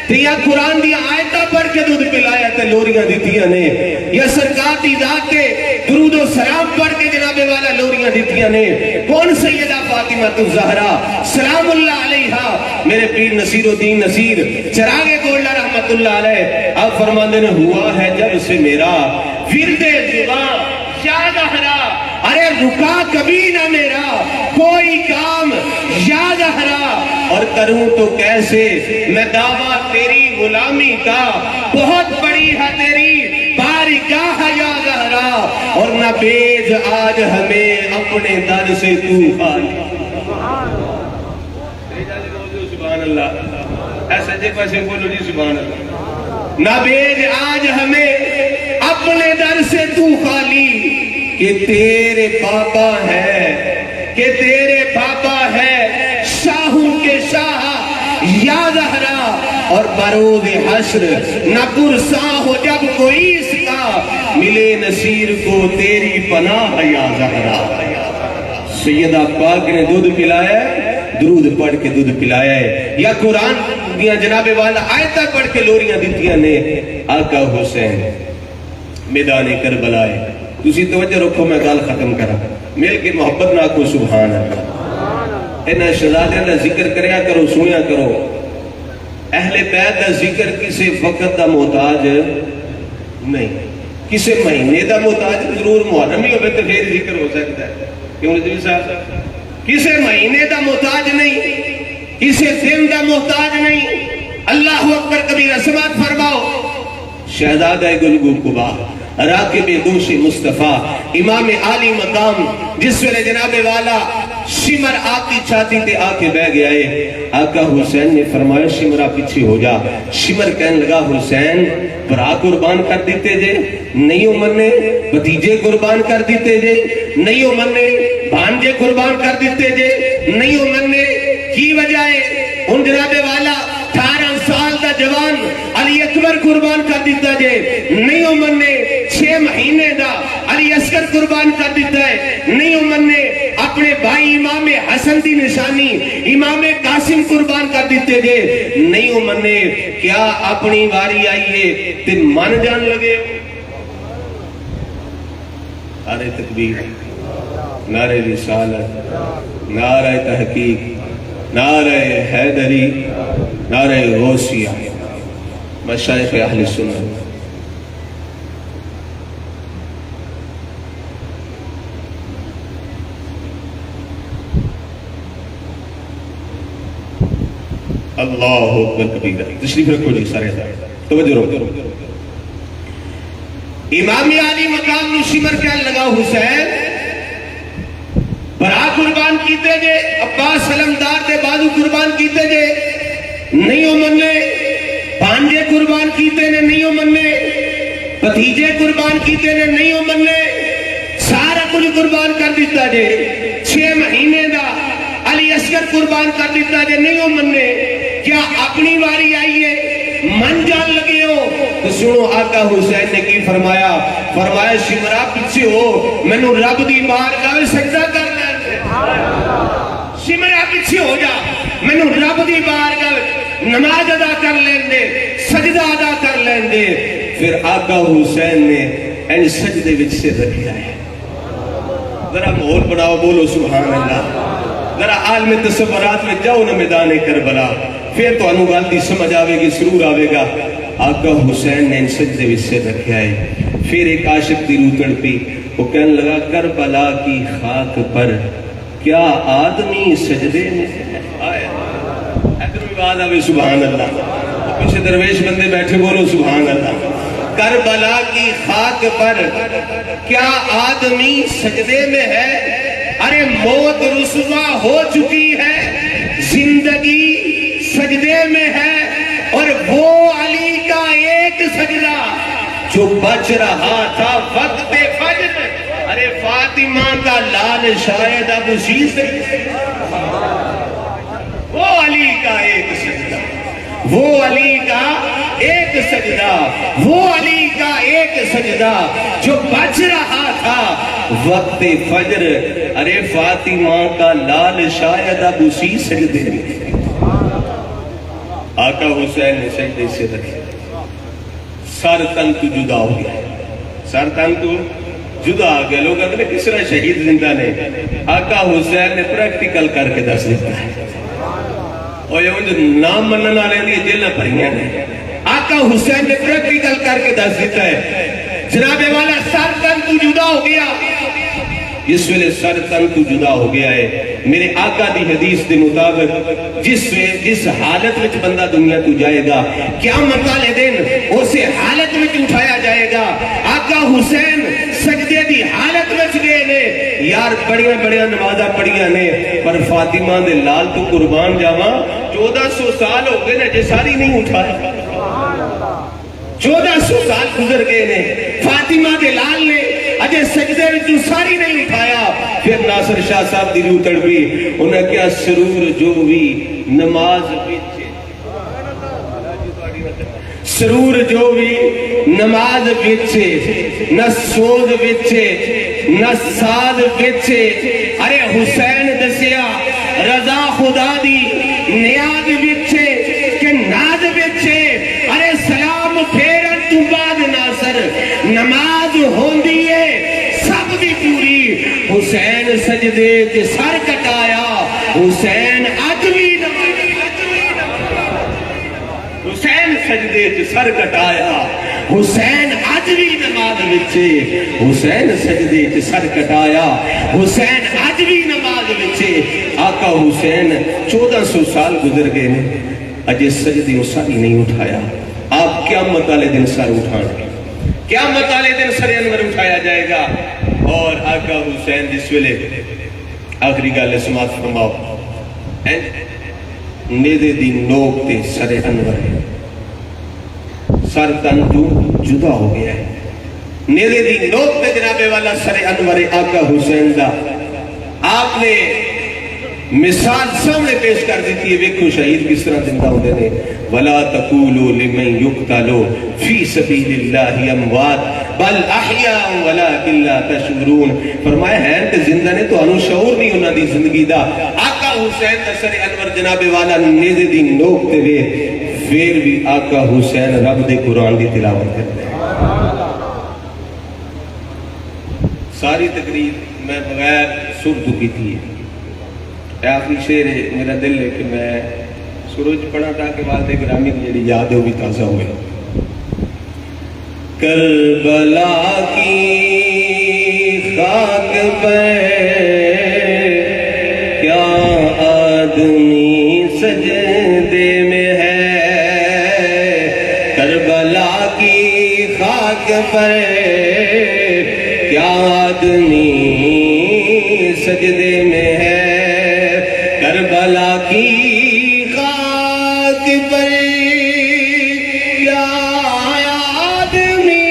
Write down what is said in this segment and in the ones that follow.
تے یا قرآن دی آیتہ پڑھ کے دودھ پلایا تے لوریاں دیتیاں نے، یا سرکار دی ذات کے درود و سلام پڑھ کے جناب والا لوریاں دیتیاں نے. کون سیدہ فاطمہ الزہرا سلام اللہ علیہا، میرے پیر نصیر الدین نصیر چراغ گولڈا رحمت اللہ علیہ، آپ فرماندے نے ہوا ہے جب سے میرا ورد زبان یا زہرا، ارے رکا کبھی نہ میرا کوئی کام یا زہرا، اور کروں تو کیسے میں دعویٰ تیری غلامی کا، بہت بڑی ہے تیری بارگاہ یا زہرا، اور نہ بیج آج ہمیں اپنے در سے تو خالی. سبحان اللہ، ایسا جے پیسے بولو جی سبحان اللہ. نہ بیج آج ہمیں اپنے در سے تو خالی، کہ تیرے پاپا ہے، کہ تیرے پاپا ہے شاہوں کے شاہ یا زہرا، اور بروز حشر نہ پرساں ہو جب کوئی اس کا، ملے نصیر کو تیری پناہ یا زہرا. سیدہ پاک نے دودھ پلایا ہے، درود پڑھ کے دودھ پلایا ہے، یا قرآن دیا جناب والا آیتہ پڑھ کے لوریاں دیتیاں نے. آقا حسین میدان کربلا ہے، تسی توجہ رکھو میں گال ختم کرا، مل کے محبت نہ کو سبحان اللہ. انہاں شہزادیاں دا ذکر کریا کرو، سنیا کرو. اہل بیت دا ذکر کسی وقت دا محتاج نہیں، کسی مہینے دا محتاج ضرور محرم ہی ہوئے تو پھر ذکر ہو سکتا ہے. کیوں رضوی صاحب؟ کسی مہینے دا محتاج نہیں، کسی دن دا محتاج نہیں. اللہ اکبر کبیرہ سماعت فرماؤ. شہزادہ گلگو قبا، راکب دوش مصطفیٰ، امام عالی مقام، جس ویلے جناب والا شمر آتی چھاتی تے آکے بہ گیا ہے. آقا حسین نے فرمایا شمرہ پیچھے ہو جا. شمر کہنے لگا حسین برا قربان کر دیتے جے، نہیں امنے بھتیجے قربان کر دیتے جے، نہیں امنے بھانجے قربان کر دیتے جے، نہیں امنے کی وجہ ہے ان جناب والا 18 سال دا جوان علی اکبر قربان کر دیتا جے، نہیں عمر نے 6 مہینے دا علی اصغر قربان کر دیتا ہے، نہیں عمر نے اپنے بھائی امام حسن دی نشانی امام قاسم قربان کر دیتے جے، نہیں عمر نے کیا اپنی واری آئیے تے من جان لگے. نعرہ تکبیر، نعرہ رسالت، نعرہ تحقیق، نعرہ حیدری، نعرہ غوثیہ، مشائخ اہل سنت. اللہ اکبر کبیرہ. تشریف رکھو جی سارے توجہ رکھو. امام علی مقام نشمر کیا لگا حسین برا قربان کیتے جے، عباس علمدار دے بازو قربان کیتے جے، نہیں عمر نے بھانجے قربان کیتے نے، نہیں عمر نے بھتیجے قربان کیتے نے، نہیں عمر نے سارا کچھ قربان کر دیتا جے. 6 مہینے دا علی اصغر قربان کر دیتا جے، نہیں عمر نے کیا اپنی واری آئیے من جان لگے ہو. تو سنو آقا حسین نے کی فرمایا، فرمایا شمرا پیچھے ہو، میں نو رب دی بارگاہ میں سجدہ کر لیں. شمرا پیچھے ہو جا، میں نو رب دی بارگاہ میں نماز ادا کر لیں دے، سجدہ ادا کر لیں دے. پھر آقا حسین نے ان سجدے وچ سے رکھا ہے. ذرا ماحول بناؤ، بولو سبحان اللہ. ذرا عالم تصورات میں جاؤ نا میدان کربلا، پھر تو انو گل دی سمجھ آوے گی، سرور آوے گا. آقا حسین نے ان سجدے وچ سے رکھا ہے. پھر ایک عاشق دی روح تڑپی، وہ کہنے لگا کربلا کی خاک پر کیا آدمی سجدے میں آئے. ادھر بھی بات آوے سبحان اللہ. پیچھے درویش بندے بیٹھے، بولو سبحان اللہ. کربلا کی خاک پر کیا آدمی سجدے میں ہے. ارے موت رسوا ہو چکی ہے، زندگی سجدے میں ہے، اور وہ علی کا ایک سجدہ جو بچ رہا تھا وقت فجر. ارے فاطمہ کا لال شاید اب اسی سے، وہ علی کا ایک سجدہ، وہ علی کا ایک سجدہ، وہ علی کا ایک سجدہ جو بچ رہا تھا وقت فجر. ارے فاطمہ کا لال شاید اب اسی سجدے میں. آقا حسین نے سجدے سے رکھے، سر تن تو جدا ہو گیا، سر تن تو جدا آ گیا. لوگ کہتے ہیں کس طرح شہید زندہ نے، آقا حسین نے پریکٹیکل کر کے دس دیتا ہے. اور یہ ان جو نام منن والے دی جیلیں پڑھیاں نے، آقا حسین نے پریکٹیکل کر کے دس دیتا ہے. جناب والا سر تن تو جدا ہو گیا، جس ویلے سر تن تو جدا ہو گیا ہے، میرے آقا دی حدیث دے مطابق جس حالت وچ بندہ دنیا تو جائے گا، قیامت والے دن اسے حالت وچ اٹھایا جائے گا. آقا حسین سجدے دی حالت وچ گئے نے. یار بڑیاں بڑیاں نمازاں پڑھیاں نے، پر فاطمہ دے لال تو قربان جاواں 1400 سال ہو گئے نے جے ساری نہیں اٹھایا. 1400 سال گزر گئے نے، فاطمہ دے لال نے اجے سجدے وچ ساری نہیں اٹھایا. پھر ناصر شاہ صاحب دی روح تڑپی، انہاں کیا سرور جو بھی نماز وچ، سرور جو بھی نماز وچ، نہ سوز وچ نہ ساز وچ. ارے حسین دسیا رضا خدا دی نیاز وچ کہ ناز وچ. ارے سلام پھیرن تو بعد ناصر نماز ہوندی ہے سب دی پوری. حسین سجدے تے سر کٹایا، حسین اج بھی حسین سجدے تے سر کٹایا، حسین اج بھی نماز وچ، حسین سجدے تے سر کٹایا، حسین اج بھی نماز وچ. آقا حسین 1400 سال گزر گئے نے، اجے سجدے ساری نہیں اٹھایا. آپ قیامت والے دن سر اٹھانا، قیامت والے دن سر انور اٹھایا جائے گا. اور آقا حسین جس ویلے آخری گل سماعت فرماؤ، نیزے دی نوک تے سر انور ہے، سر تن تو جدا ہو گیا ہے. نیزے دی نوک تے جناب والا سر انور آقا حسین دا. آپ نے مثال سامنے پیش کر دیتی ہے. ویکھو شہید کس طرح زندہ ہوتے ہیں. وَلَا تَقُولُوا لِمَنْ يُقْتَلُ فِي سَبِيلِ اللَّهِ أَمْوَاتٌ بَلْ أَحْيَاءٌ وَلَكِنْ لَا تَشْعُرُونَ. فرمایا ہے کہ زندہ نے تو انہوں شعور نہیں انہوں دی زندگی دا. آقا حسین دا سر انور جناب والا نیزے دی نوک تے وے، پھر بھی آقا حسین رب دے قرآن دی تلاوت کرتے ہیں. ساری تقریر میں بغیر سر دکھی تھی. آخری شعر ہے، میرا دل ہے کہ میں سورج پڑھا تاکہ والد گرامی کی جڑی یاد ہے وہ بھی تازہ ہوئے. کربلا کی خاک پر کیا آدمی سجدے میں ہے، کربلا کی خاک پر کیا آدمی سجدے میں ہے، کربلا کی خاک پر کیا آدمی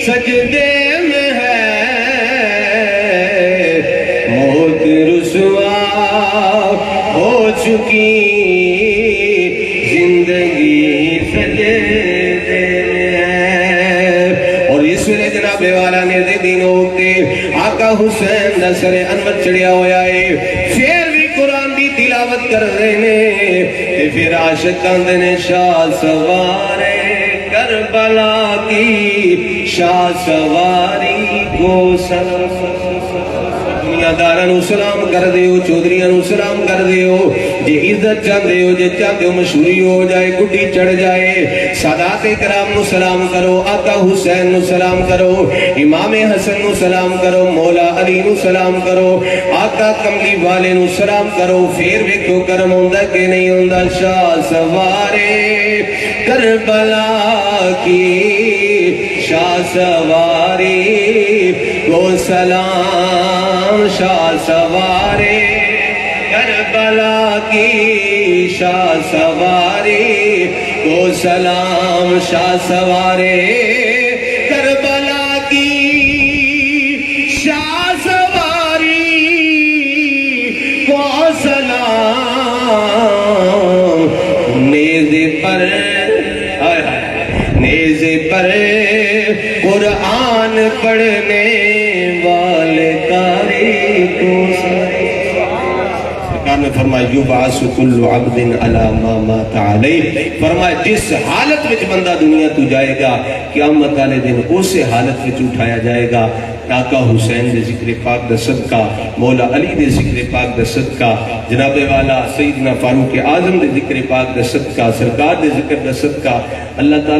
سجدے میں ہے، موت رسوا ہو چکی زندگی سجدے میں ہے. اور اس ویلے جناب والا نے دینوں کے آقا حسین دا سر انور چڑھیا ہویا ہے، پھر بھی قرآن دی تلاوت کر رہے نے. تے پھر عاشقاں دے نے شاہ سوارے کربلا کی، شاہ سواری کو سلام. دنیا داراں سلام کر دیو، چودھریاں سلام کر دیو. جے عزت چاہتے ہو، جے چاہتے ہو مشہوری ہو جائے، گڈی چڑھ جائے، سادات کرام نو سلام کرو، آقا حسین نو سلام کرو، امام حسن نو سلام کرو، مولا علی نو سلام کرو، آقا کملی والے نو سلام کرو. پھر ویکھو کرم ہوندا کہ نہیں ہوندا. شاہ سوارے کربلا کی، شاہ سواری کو سلام، شاہ سوارے کربلا کی، شاہ سواری کو سلام، شاہ سوارے کربلا کی، شاہ سواری کو سلام. نیزے پر نیزے پر قرآن پڑھنے والے قاری کو سلام. نے فرمایا یبعث کل عبد علی ما مات علیہ، فرمایا جس حالت وچ بندہ دنیا تو جائے گا قیامت والے دن اسی حالت وچ اٹھایا جائے گا۔ آقا حسین دے ذکر پاک دا صدقہ، مولا علی دے ذکر پاک دا صدقہ، جناب والا سیدنا فاروق اعظم دے ذکر پاک دا صدقہ، سرکار دے ذکر دا صدقہ، اللہ تعالیٰ